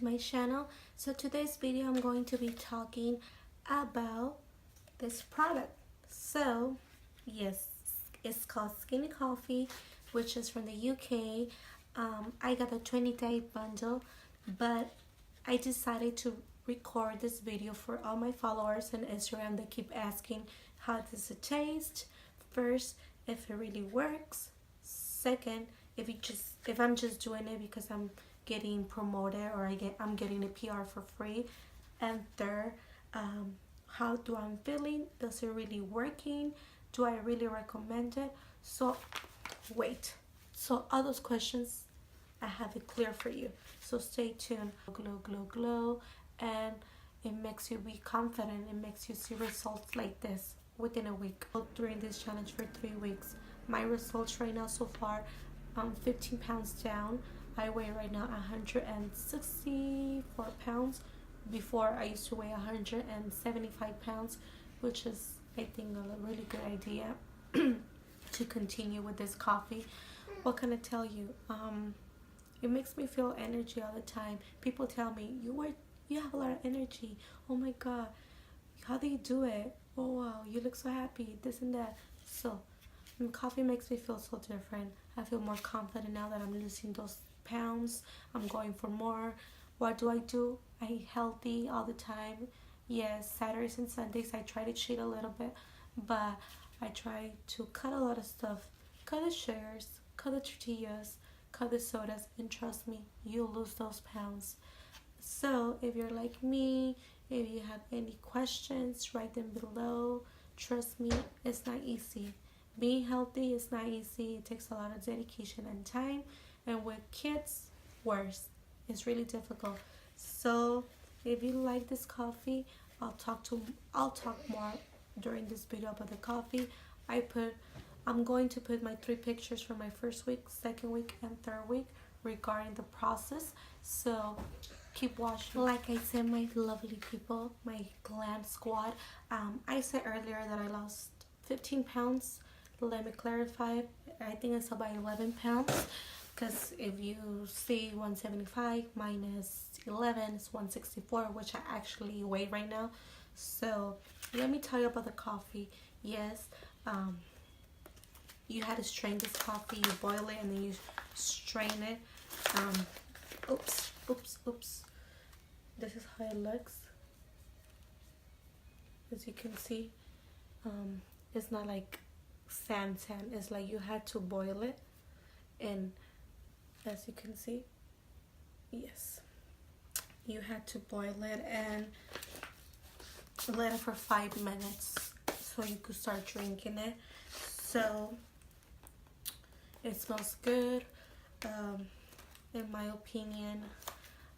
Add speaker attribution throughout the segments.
Speaker 1: to my channel. So today's video I'm going to be talking about this product. So yes, it's called Skinny Coffee, which is from the UK. I got a 20-day bundle, but I decided to record this video for all my followers on Instagram that keep asking how does it taste. First, if it really works. Second, if I'm just doing it because I'm getting promoted or I'm getting a PR for free. And third, how do I'm feeling? Does it really working? Do I really recommend it? So wait. So all those questions, I have it clear for you. So stay tuned. Glow, glow, glow, and it makes you be confident. It makes you see results like this within a week. During this challenge for 3 weeks, my results right now so far, I'm 15 pounds down. I weigh right now 164 pounds. Before I used to weigh 175 pounds, which is, I think, a really good idea to continue with this coffee. What can I tell you? It makes me feel energy all the time. People tell me, you have a lot of energy. Oh my god, how do you do it? Oh wow, you look so happy, this and that. So coffee makes me feel so different. I feel more confident now that I'm losing those pounds. I'm going for more. What do? I eat healthy all the time. Yes, Saturdays and Sundays I try to cheat a little bit, but I try to cut a lot of stuff. Cut the sugars, cut the tortillas, cut the sodas, and trust me, you'll lose those pounds. So if you're like me, if you have any questions, write them below. Trust me, it's not easy. Being healthy is not easy. It takes a lot of dedication and time, and with kids, worse. It's really difficult. So if you like this coffee, I'll talk more during this video about the coffee. I'm going to put my 3 pictures for my first week, second week, and third week regarding the process. So keep watching. Like I said, my lovely people, my glam squad, I said earlier that I lost 15 pounds. Let me clarify. I think it's about 11 pounds. Because if you see 175 minus 11 is 164, which I actually weigh right now. So let me tell you about the coffee. Yes, you had to strain this coffee. You boil it and then you strain it. Oops. This is how it looks. As you can see, it's not like sand. It's like you had to boil it, and as you can see, yes, you had to boil it and let it for 5 minutes so you could start drinking it. So it smells good. In my opinion,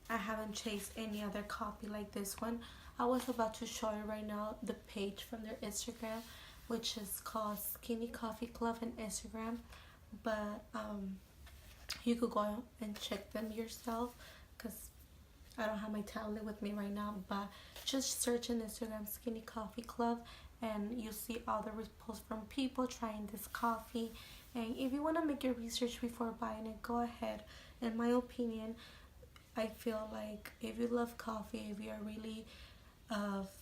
Speaker 1: I haven't chased any other coffee like this one. I was about to show you right now the page from their Instagram, which is called SkinnyCoffeeClub on Instagram, but you could go and check them yourself because I don't have my tablet with me right now. But just search on Instagram Skinny Coffee Club and you'll see all the posts from people trying this coffee. And if you want to make your research before buying it, go ahead. In my opinion, I feel like if you love coffee, if you're really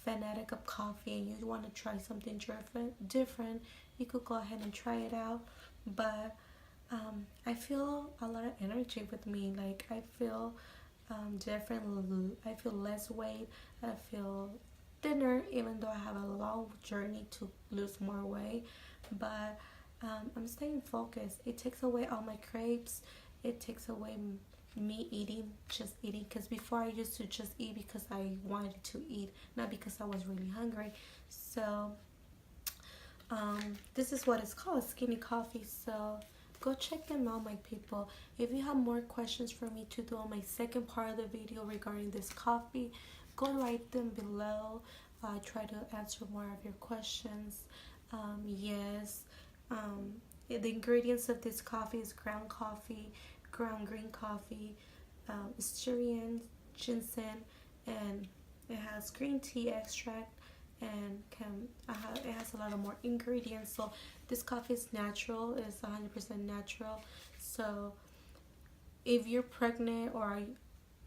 Speaker 1: fanatic of coffee and you want to try something different, you could go ahead and try it out. But I feel a lot of energy with me. Like I feel different. I feel less weight. I feel thinner, even though I have a long journey to lose more weight. But I'm staying focused. It takes away all my cravings. It takes away me just eating. Because before I used to just eat because I wanted to eat, not because I was really hungry. So this is what it's called, Skinny Coffee. So go check them out, my people. If you have more questions for me to do on my second part of the video regarding this coffee, go write them below. Try to answer more of your questions. The ingredients of this coffee is ground coffee, ground green coffee, Styrian, ginseng, and it has green tea extract, and it has a lot of more ingredients. So this coffee is natural. It's 100% natural. So if you're pregnant or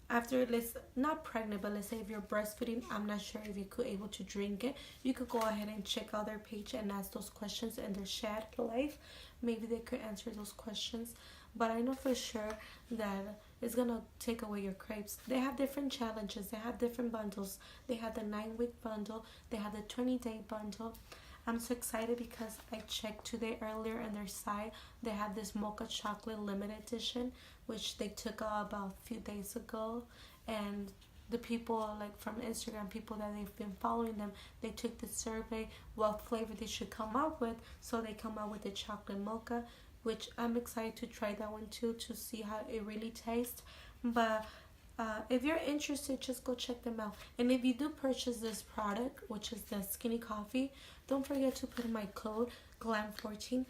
Speaker 1: after, let's not pregnant, but let's say if you're breastfeeding, I'm not sure if you could able to drink it. You could go ahead and check out their page and ask those questions in their chat live. Maybe they could answer those questions. But I know for sure that it's gonna take away your cravings. They have different challenges, they have different bundles. They have the 9-week bundle, they have the 20-day bundle. I'm so excited because I checked today earlier on their site. They have this mocha chocolate limited edition, which they took out about a few days ago. And the people like from Instagram, people that they've been following them, they took the survey what flavor they should come out with. So they come out with the chocolate mocha, which I'm excited to try that one too, to see how it really tastes. But if you're interested, just go check them out. And if you do purchase this product, which is the Skinny Coffee, don't forget to put in my code GLAM14.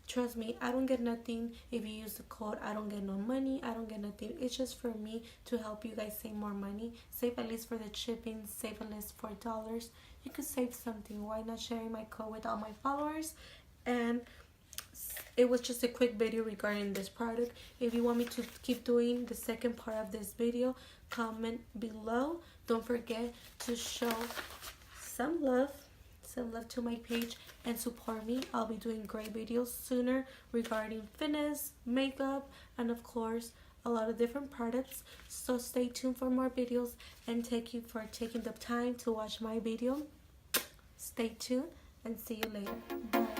Speaker 1: Trust me, I don't get nothing if you use the code. I don't get no money, I don't get nothing. It's just for me to help you guys save more money, save at least for the shipping, save at least $4. You could save something. Why not sharing my code with all my followers? And it was just a quick video regarding this product. If you want me to keep doing the second part of this video, comment below. Don't forget to show some love to my page and support me. I'll be doing great videos sooner regarding fitness, makeup, and of course a lot of different products. So stay tuned for more videos, and thank you for taking the time to watch my video. Stay tuned and see you later. Bye.